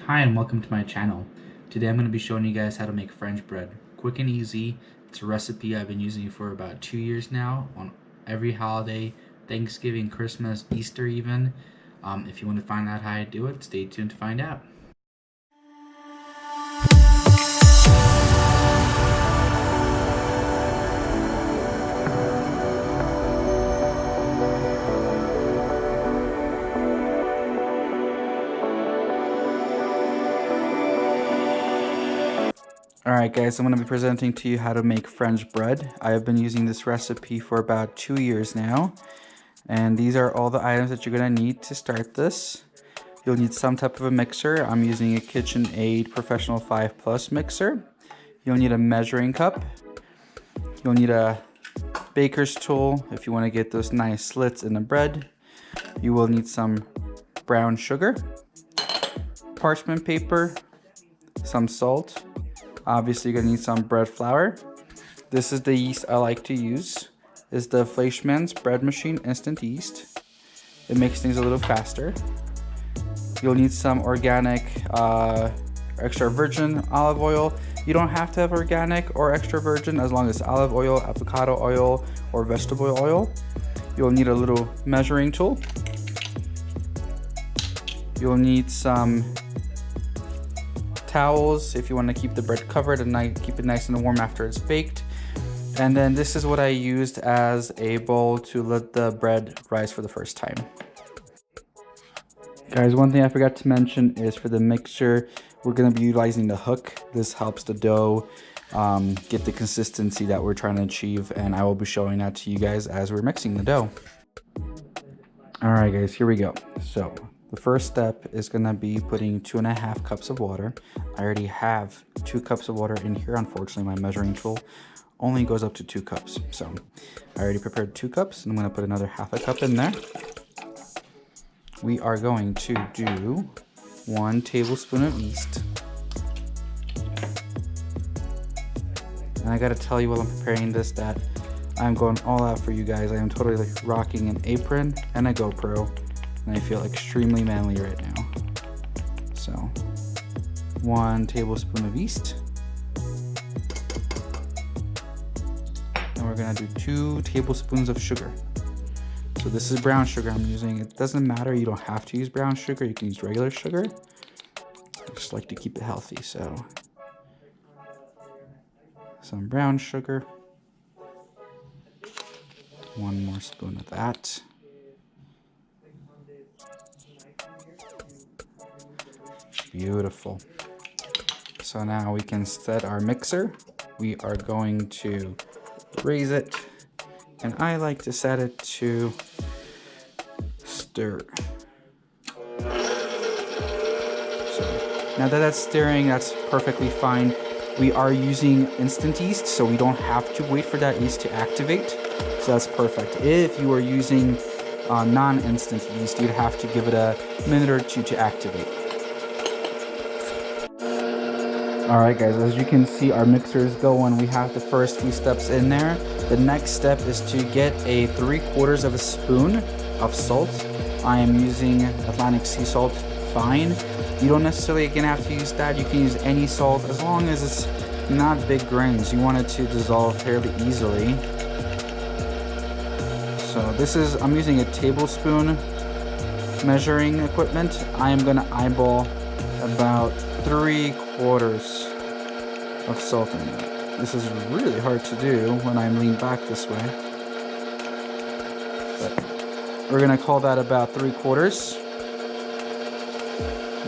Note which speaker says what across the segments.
Speaker 1: Hi and welcome to my channel. Today I'm going to be showing you guys how to make French bread. Quick and easy. It's a recipe I've been using for about 2 years now on every holiday, Thanksgiving, Christmas, Easter even. If you want to find out how I do it, stay tuned to find out. Alright guys, I'm going to be presenting to you how to make French bread. I have been using this recipe for about 2 years now. And these are all the items that you're going to need to start this. You'll need some type of a mixer. I'm using a KitchenAid Professional 5 Plus mixer. You'll need a measuring cup. You'll need a baker's tool if you want to get those nice slits in the bread. You will need some brown sugar, parchment paper, some salt. Obviously, you're gonna need some bread flour. This is the yeast I like to use. It's the Fleischmann's bread machine instant yeast. It makes things a little faster. You'll need some organic extra virgin olive oil. You don't have to have organic or extra virgin as long as olive oil, avocado oil, or vegetable oil. You'll need a little measuring tool. You'll need some towels if you want to keep the bread covered and keep it nice and warm after it's baked. And then this is what I used as a bowl to let the bread rise for the first time. Guys, one thing I forgot to mention is for the mixture, we're going to be utilizing the hook. This helps the dough get the consistency that we're trying to achieve, and I will be showing that to you guys as we're mixing the dough. Alright guys, here we go. So the first step is going to be putting 2.5 cups of water. I already have 2 cups of water in here. Unfortunately, my measuring tool only goes up to 2 cups. So I already prepared 2 cups, and I'm going to put another 1/2 cup in there. We are going to do 1 tablespoon of yeast. And I got to tell you while I'm preparing this that I'm going all out for you guys. I am totally rocking an apron and a GoPro. And I feel extremely manly right now. So 1 tablespoon of yeast. And we're gonna do 2 tablespoons of sugar. So this is brown sugar I'm using. It doesn't matter, you don't have to use brown sugar, you can use regular sugar. I just like to keep it healthy, so some brown sugar. 1 more spoon of that. Beautiful. So now we can set our mixer. We are going to raise it, and I like to set it to stir. So now that that's stirring, that's perfectly fine. We are using instant yeast, so we don't have to wait for that yeast to activate. So that's perfect. If you are using non-instant yeast, you'd have to give it a minute or 2 to activate. Alright guys, as you can see, our mixer is going. We have the first few steps in there. The next step is to get a 3/4 of a spoon of salt. I am using Atlantic sea salt fine. You don't necessarily again have to use that. You can use any salt as long as it's not big grains. You want it to dissolve fairly easily. So I'm using a tablespoon measuring equipment. I am gonna eyeball about 3/4 of salt in there. This is really hard to do when I'm leaned back this way. But we're gonna call that about 3/4.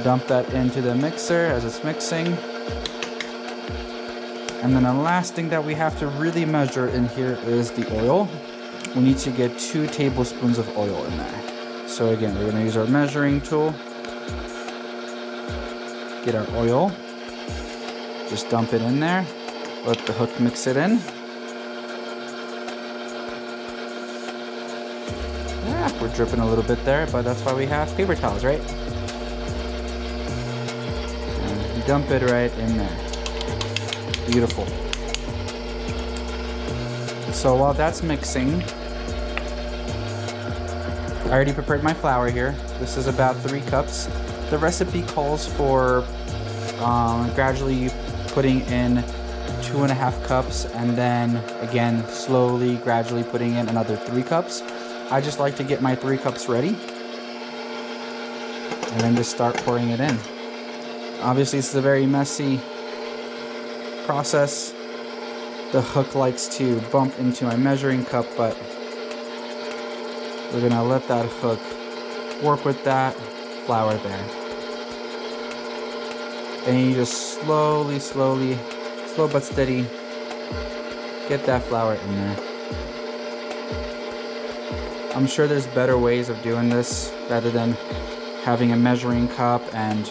Speaker 1: Dump that into the mixer as it's mixing. And then the last thing that we have to really measure in here is the oil. We need to get 2 tablespoons of oil in there. So again, we're gonna use our measuring tool. Get our oil, just dump it in there, let the hook mix it in. Yeah, we're dripping a little bit there, but that's why we have paper towels, right? And dump it right in there. Beautiful. So while that's mixing, I already prepared my flour here. This is about 3 cups. The recipe calls for gradually putting in 2.5 cups and then again slowly gradually putting in another 3 cups. I just like to get my 3 cups ready and then just start pouring it in. Obviously it's a very messy process. The hook likes to bump into my measuring cup, but we're gonna let that hook work with that flour there. And you just slowly, slow but steady, get that flour in there. I'm sure there's better ways of doing this rather than having a measuring cup and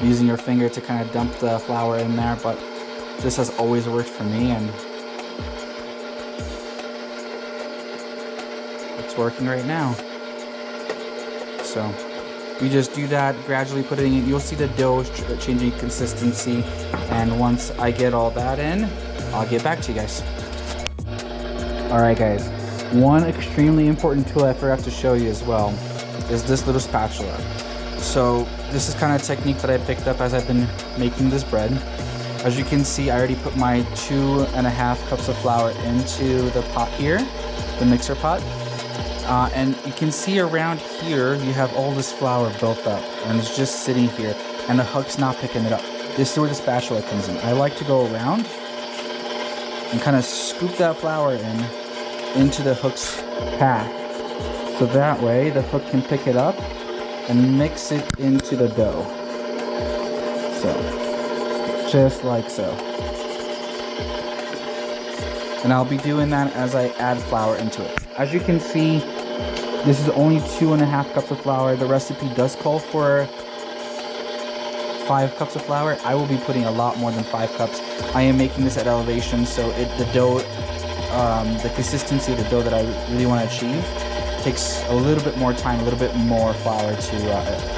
Speaker 1: using your finger to kind of dump the flour in there, but this has always worked for me and it's working right now. So we just do that, gradually putting in. You'll see the dough changing consistency, and once I get all that in, I'll get back to you guys. Alright guys, one extremely important tool I forgot to show you as well is this little spatula. So this is kind of a technique that I picked up as I've been making this bread. As you can see, I already put my 2.5 cups of flour into the pot here, the mixer pot. And you can see around here, you have all this flour built up and it's just sitting here and the hook's not picking it up. This is where the spatula comes in. I like to go around and kind of scoop that flour into the hook's path. So that way the hook can pick it up and mix it into the dough. So, just like so. And I'll be doing that as I add flour into it. As you can see, this is only 2.5 cups of flour. The recipe does call for 5 cups of flour. I will be putting a lot more than 5 cups. I am making this at elevation, so the dough, the consistency of the dough that I really want to achieve takes a little bit more time, a little bit more flour to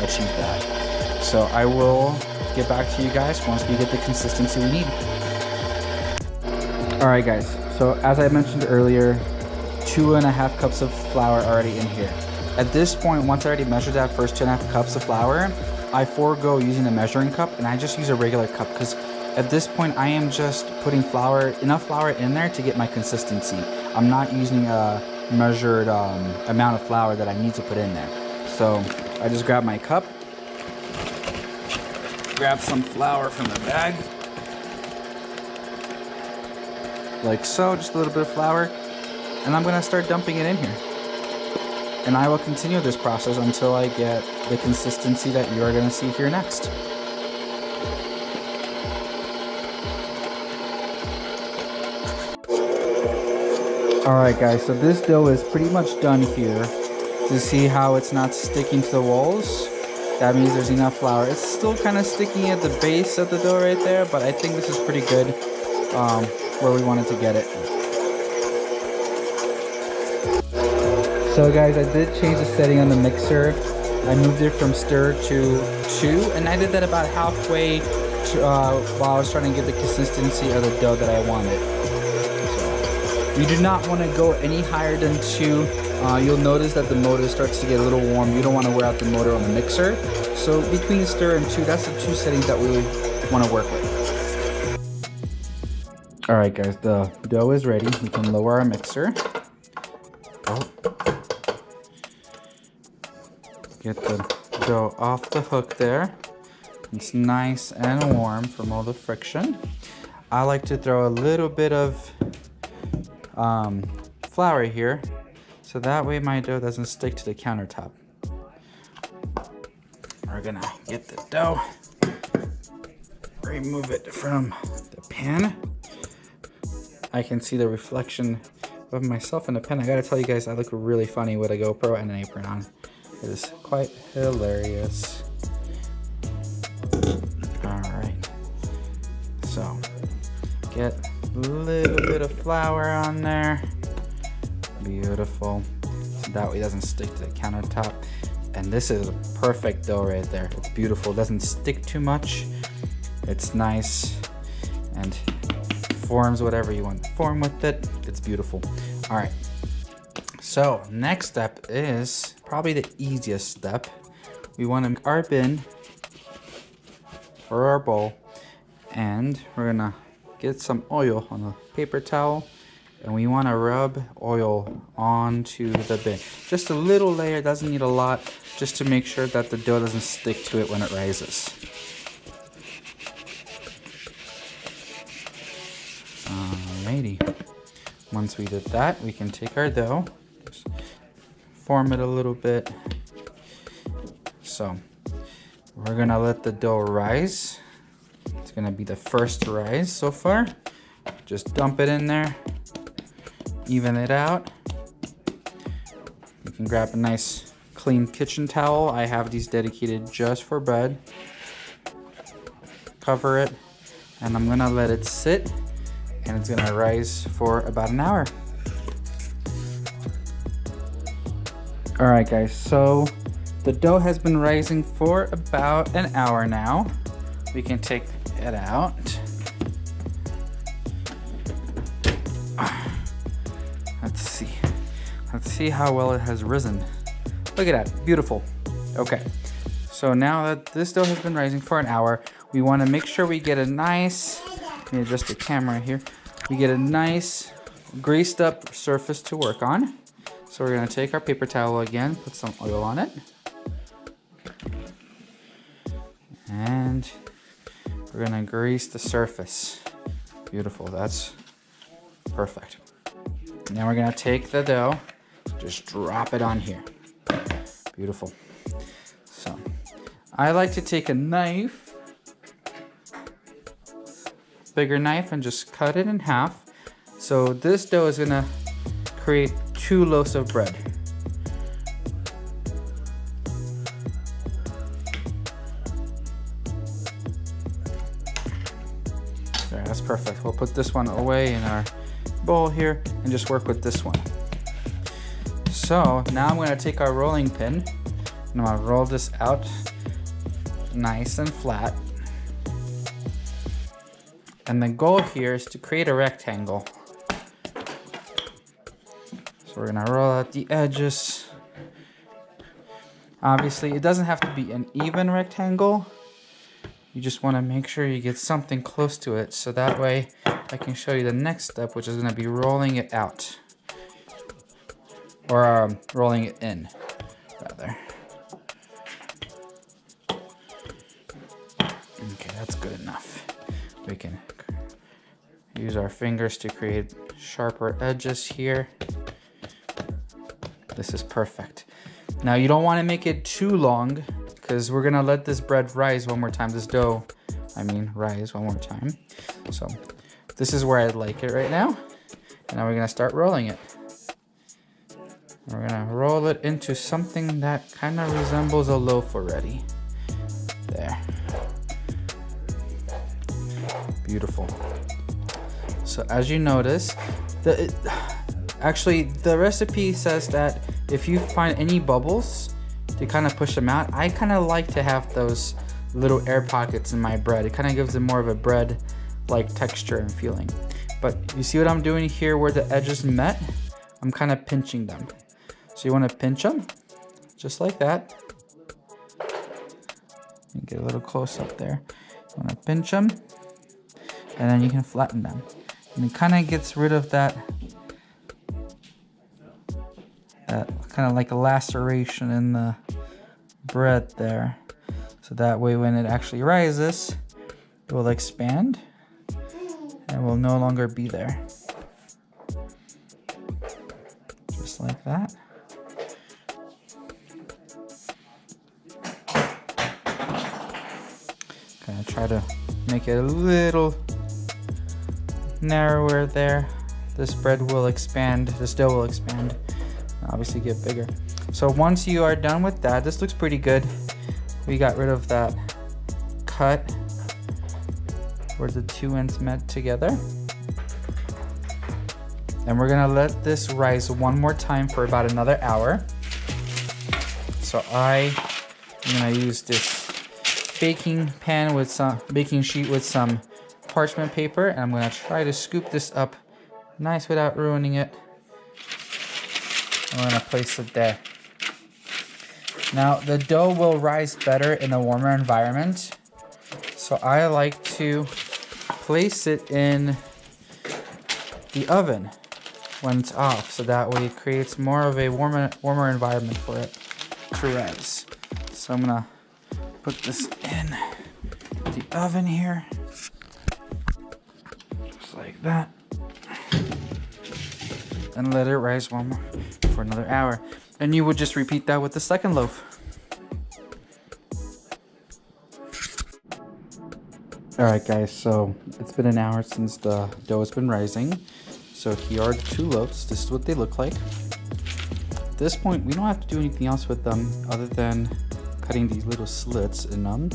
Speaker 1: achieve that. So I will get back to you guys once we get the consistency we need. Alright guys, so as I mentioned earlier, 2.5 cups of flour already in here. At this point, once I already measured that first 2.5 cups of flour, I forego using the measuring cup and I just use a regular cup because at this point I am just putting enough flour in there to get my consistency. I'm not using a measured amount of flour that I need to put in there. So I just grab my cup, grab some flour from the bag, like so, just a little bit of flour, and I'm gonna start dumping it in here. And I will continue this process until I get the consistency that you are gonna see here next. Alright guys, so this dough is pretty much done here. To see how it's not sticking to the walls, that means there's enough flour. It's still kind of sticking at the base of the dough right there, but I think this is pretty good where we wanted to get it. So guys, I did change the setting on the mixer. I moved it from stir to 2, and I did that about halfway while I was trying to get the consistency of the dough that I wanted. So, you do not want to go any higher than 2. You'll notice that the motor starts to get a little warm. You don't want to wear out the motor on the mixer. So between stir and 2, that's the 2 settings that we want to work with. Alright guys, the dough is ready. We can lower our mixer. Get the dough off the hook there. It's nice and warm from all the friction. I like to throw a little bit of flour here, so that way my dough doesn't stick to the countertop. We're gonna get the dough, remove it from the pan. I can see the reflection of myself in the pan. I gotta tell you guys, I look really funny with a GoPro and an apron on. It is quite hilarious. Alright, so get a little bit of flour on there. Beautiful. So that way it doesn't stick to the countertop. And this is a perfect dough right there. It's beautiful. It doesn't stick too much. It's nice and forms whatever you want to form with it. It's beautiful. All right. So next step is probably the easiest step. we want to make our bin for our bowl, and we're gonna get some oil on a paper towel, and we want to rub oil onto the bin. Just a little layer, doesn't need a lot, just to make sure that the dough doesn't stick to it when it rises. Alrighty. Once we did that, we can take our dough, just form it a little bit. So we're gonna let the dough rise. It's gonna be the first to rise so far. Just dump it in there, even it out. You can grab a nice clean kitchen towel. I have these dedicated just for bread. Cover it, and I'm gonna let it sit, and it's gonna rise for about an hour. All right, guys, so the dough has been rising for about an hour now. We can take it out. Let's see how well it has risen. Look at that, beautiful. Okay, so now that this dough has been rising for an hour, we wanna make sure we get a nice, let me adjust the camera here. We get a nice greased up surface to work on. So we're gonna take our paper towel again, put some oil on it. And we're gonna grease the surface. Beautiful, that's perfect. Now we're gonna take the dough, just drop it on here. Beautiful. So I like to take a knife, bigger knife, and just cut it in half. So this dough is gonna create 2 loaves of bread. There, that's perfect. We'll put this one away in our bowl here and just work with this one. So now I'm gonna take our rolling pin and I'm gonna roll this out nice and flat. And the goal here is to create a rectangle. So we're gonna roll out the edges. Obviously, it doesn't have to be an even rectangle. You just wanna make sure you get something close to it, so that way I can show you the next step, which is gonna be rolling it out. Or rolling it in, rather. Okay, that's good enough. We can use our fingers to create sharper edges here. This is perfect. Now you don't want to make it too long because we're gonna let this bread rise one more time. This dough, rise one more time. So this is where I like it right now. And now we're gonna start rolling it. We're gonna roll it into something that kind of resembles a loaf already. There. Beautiful. So as you notice, actually the recipe says that if you find any bubbles, to kind of push them out. I kind of like to have those little air pockets in my bread. It kind of gives it more of a bread-like texture and feeling. But you see what I'm doing here where the edges met? I'm kind of pinching them. So you want to pinch them, just like that. Get a little close up there. You want to pinch them, and then you can flatten them. And it kind of gets rid of that kind of like a laceration in the bread there. So that way when it actually rises, it will expand and will no longer be there. Just like that. Gonna try to make it a little narrower there. This bread will expand, this dough will expand, and obviously get bigger. So once you are done with that, this looks pretty good. We got rid of that cut where the two ends met together. And we're gonna let this rise one more time for about another hour. So I'm gonna use this baking pan with some baking sheet with some parchment paper, and I'm gonna try to scoop this up nice without ruining it. I'm gonna place it there. Now the dough will rise better in a warmer environment, so I like to place it in the oven when it's off, so that way it creates more of a warmer environment for it to rise. So I'm gonna put this in the oven here, just like that, and let it rise warmer for another hour. And you would just repeat that with the second loaf. Alright guys, so it's been an hour since the dough has been rising. So here are the 2 loaves. This is what they look like. At this point, we don't have to do anything else with them other than cutting these little slits in them.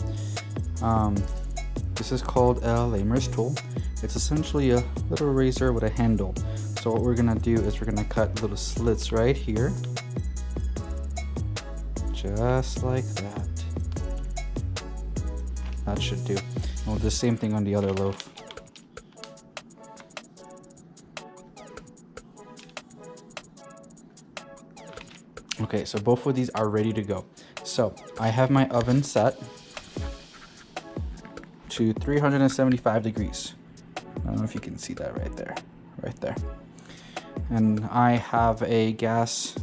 Speaker 1: This is called a lamer's tool. It's essentially a little razor with a handle. So what we're gonna do is we're gonna cut little slits right here. Just like that. That should do. And we'll do the same thing on the other loaf. Okay, so both of these are ready to go. So I have my oven set to 375 degrees. I don't know if you can see that right there. And I have a gas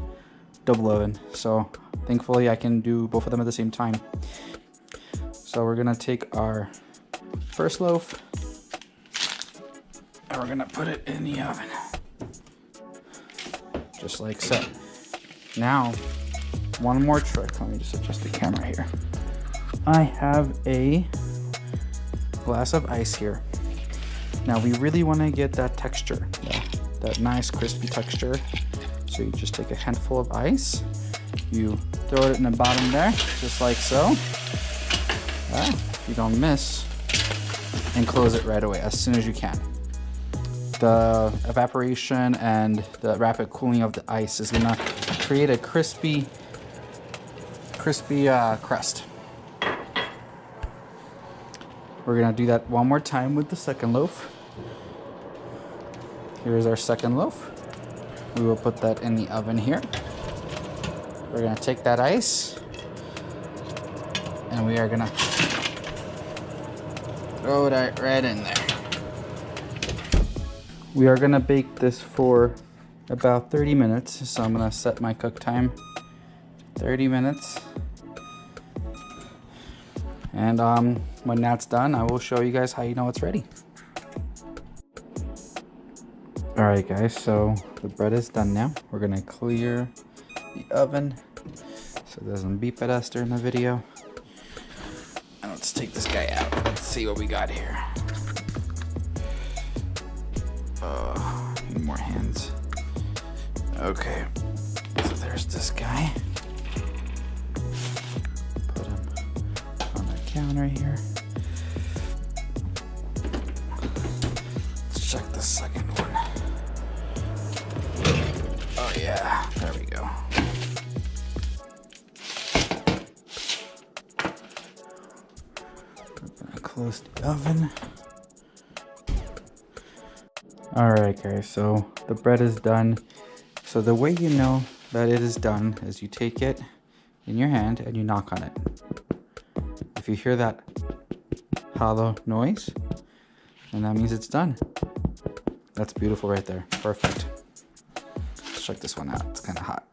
Speaker 1: double oven, so thankfully I can do both of them at the same time. So we're gonna take our first loaf and we're gonna put it in the oven, just like so. Now, one more trick. Let me just adjust the camera here. I have a glass of ice here. Now we really want to get that texture, that nice crispy texture. So you just take a handful of ice, you throw it in the bottom there, just like so. If you don't miss, and close it right away as soon as you can. The evaporation and the rapid cooling of the ice is gonna create a crispy crust. We're gonna do that one more time with the second loaf. Here's our second loaf. We will put that in the oven here. We're gonna take that ice and we are gonna throw that right in there. We are gonna bake this for about 30 minutes. So I'm gonna set my cook time 30 minutes. And when that's done, I will show you guys how you know it's ready. All right guys, so the bread is done now. We're gonna clear the oven so it doesn't beep at us during the video. And let's take this guy out. Let's see what we got here. Need more hands. Okay, so there's this guy. Put him on the counter here. Let's check the second one. Oh yeah, there we go. I'm gonna close the oven. Alright guys, so the bread is done. So the way you know that it is done is you take it in your hand and you knock on it. If you hear that hollow noise, then that means it's done. That's beautiful right there. Perfect. Let's check this one out. It's kind of hot.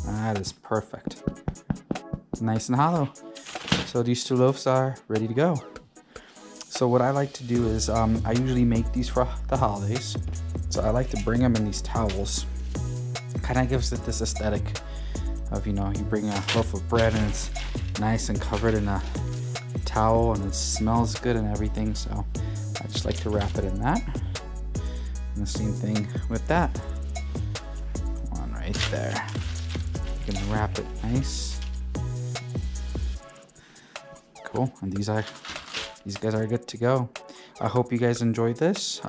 Speaker 1: That is perfect. Nice and hollow. So these 2 loaves are ready to go. So what I like to do is I usually make these for the holidays. So I like to bring them in these towels. Kind of gives it this aesthetic of, you know, you bring a loaf of bread and it's nice and covered in a towel and it smells good and everything. So I just like to wrap it in that. And the same thing with that one right there. You can wrap it nice. Cool. And these guys are good to go. I hope you guys enjoyed this.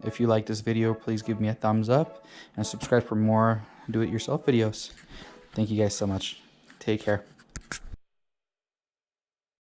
Speaker 1: If you like this video, please give me a thumbs up and subscribe for more do-it-yourself videos. Thank you guys so much. Take care.